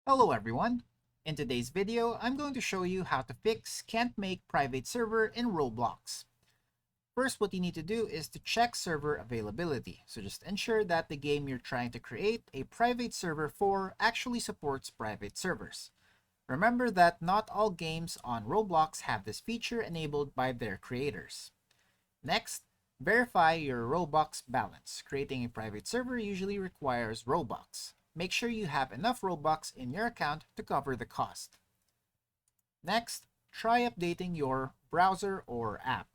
Hello everyone! In today's video, I'm going to show you how to fix can't make private server in Roblox. First, what you need to do is to check server availability. So just ensure that the game you're trying to create a private server for actually supports private servers. Remember that not all games on Roblox have this feature enabled by their creators. Next, verify your Robux balance. Creating a private server usually requires Robux. Make sure you have enough Robux in your account to cover the cost. Next, try updating your browser or app.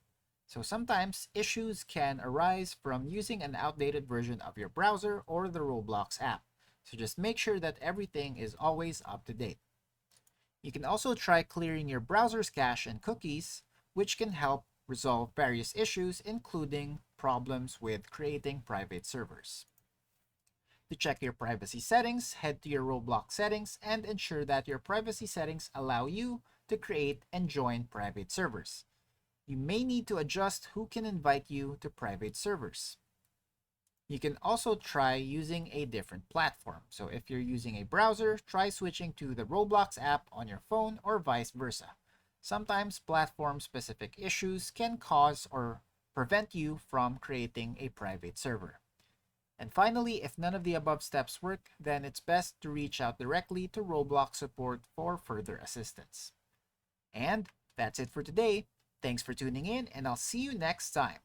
So sometimes issues can arise from using an outdated version of your browser or the Roblox app. So just make sure that everything is always up to date. You can also try clearing your browser's cache and cookies, which can help resolve various issues, including problems with creating private servers. To check your privacy settings, head to your Roblox settings and ensure that your privacy settings allow you to create and join private servers. You may need to adjust who can invite you to private servers. You can also try using a different platform. So if you're using a browser, try switching to the Roblox app on your phone or vice versa. Sometimes platform-specific issues can cause or prevent you from creating a private server. And finally, if none of the above steps work, then it's best to reach out directly to Roblox support for further assistance. And that's it for today. Thanks for tuning in, and I'll see you next time.